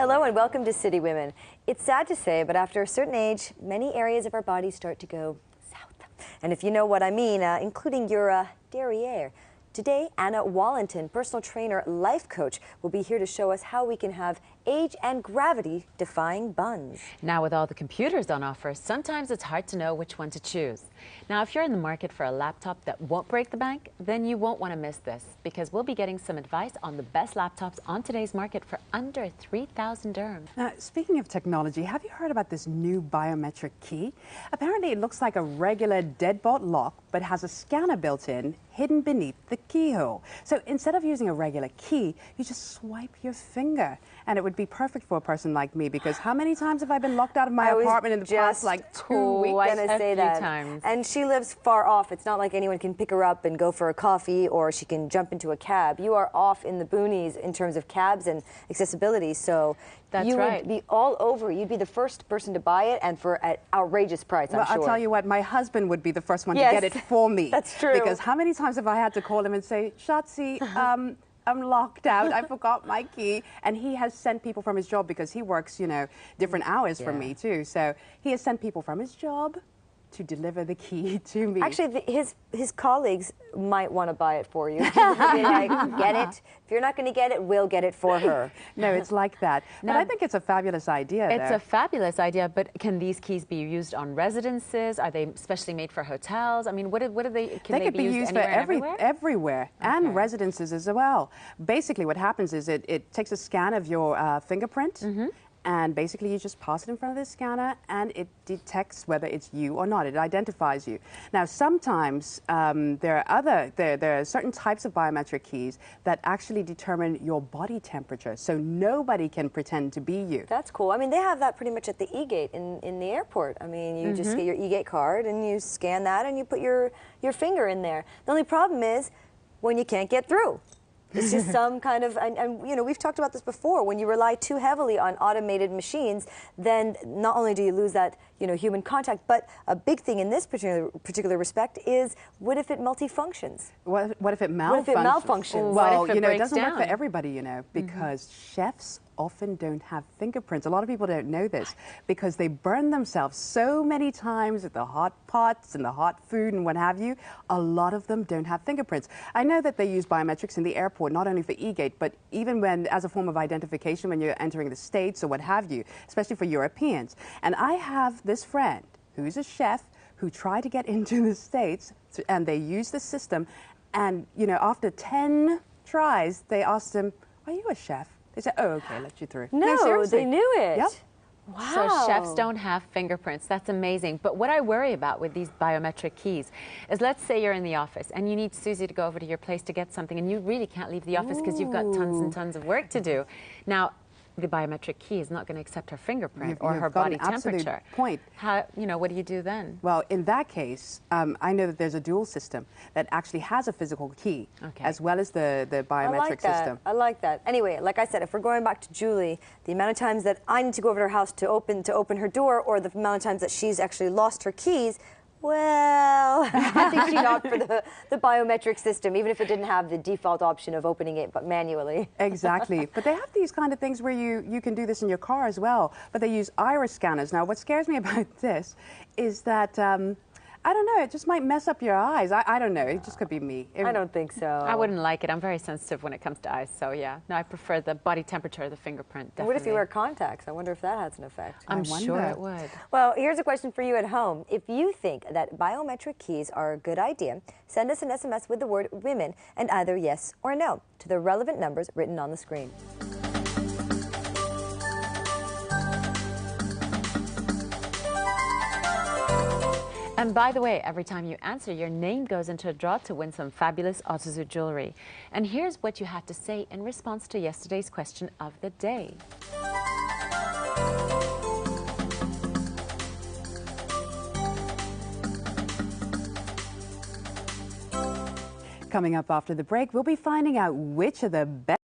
Hello and welcome to City Women. It's sad to say, but after a certain age, many areas of our bodies start to go south. And if you know what I mean, including your derriere. Today, Anna Wallington, personal trainer, life coach, will be here to show us how we can have age and gravity defying buns. Now, with all the computers on offer, sometimes it's hard to know which one to choose. Now, if you're in the market for a laptop that won't break the bank, then you won't want to miss this, because we'll be getting some advice on the best laptops on today's market for under 3,000 dirhams. Now, speaking of technology, have you heard about this new biometric key? Apparently, it looks like a regular deadbolt lock, but has a scanner built in, hidden beneath the keyhole. So instead of using a regular key, you just swipe your finger. And it would be perfect for a person like me, because how many times have I been locked out of my apartment in the past, like 2 weeks? Gonna say that. Times. And she lives far off. It's not like anyone can pick her up and go for a coffee, or she can jump into a cab. You are off in the boonies in terms of cabs and accessibility. So you would be all over. You'd be the first person to buy it, and for an outrageous price, I'm sure. I'll tell you what, my husband would be the first one to get it for me. That's true. Because how many times have I had to call him and say, Shotzi, I'm locked out, I forgot my key. And he has sent people from his job, because he works, you know, different hours from me too. So he has sent people from his job to deliver the key to me. Actually, his colleagues might want to buy it for you. Be like, get it. If you're not going to get it, we'll get it for her. No, it's like that. But I think it's a fabulous idea. It's a fabulous idea, but can these keys be used on residences? Are they specially made for hotels? I mean, what are they? Can they be used for everywhere? And residences as well. Basically, what happens is it takes a scan of your fingerprint. And basically, you just pass it in front of the scanner, and it detects whether it's you or not. It identifies you. Now, sometimes there are certain types of biometric keys that actually determine your body temperature, so nobody can pretend to be you. That's cool. I mean, they have that pretty much at the e-gate in the airport. I mean, you just get your e-gate card, and you scan that, and you put your finger in there. The only problem is when you can't get through. It's just some kind of, and you know, we've talked about this before, when you rely too heavily on automated machines, then not only do you lose that, you know, human contact, but a big thing in this particular respect is, what if it multifunctions? What if it malfunctions? What if it malfunctions? Well, you know, it doesn't work for everybody, you know, because chefs often don't have fingerprints. A lot of people don't know this, because they burn themselves so many times with the hot pots and the hot food and what have you. A lot of them don't have fingerprints. I know that they use biometrics in the airport, not only for e-gate, but even when, as a form of identification when you're entering the States or what have you, especially for Europeans. And I have this friend who's a chef who tried to get into the States, and they used the system, and, you know, after 10 tries, they asked him, "Are you a chef?" They said, "Oh, okay, let you through." No, seriously. they knew it. Yep. Wow. So chefs don't have fingerprints. That's amazing. But what I worry about with these biometric keys is, let's say you're in the office and you need Susie to go over to your place to get something, and you really can't leave the office because you've got tons and tons of work to do. Now, the biometric key is not going to accept her fingerprint or her body temperature. Point. How, you know, what do you do then? Well, in that case, I know that there's a dual system that actually has a physical key, as well as the biometric system. I like that. Anyway, like I said, if we're going back to Julie, the amount of times that I need to go over to her house to open her door, or the amount of times that she's actually lost her keys, well, I think she'd opt for the biometric system, even if it didn't have the default option of opening it but manually. Exactly. But they have these kind of things where you can do this in your car as well, but they use iris scanners. Now, what scares me about this is that, I don't know, it just might mess up your eyes. I don't know, it just could be me. I don't think so. I wouldn't like it. I'm very sensitive when it comes to eyes, so yeah. No, I prefer the body temperature, the fingerprint, definitely. What if you wear contacts? I wonder if that has an effect. I'm sure it would. Well, here's a question for you at home. If you think that biometric keys are a good idea, send us an SMS with the word women and either yes or no to the relevant numbers written on the screen. And by the way, every time you answer, your name goes into a draw to win some fabulous Otazu jewelry. And here's what you had to say in response to yesterday's question of the day. Coming up after the break, we'll be finding out which of the best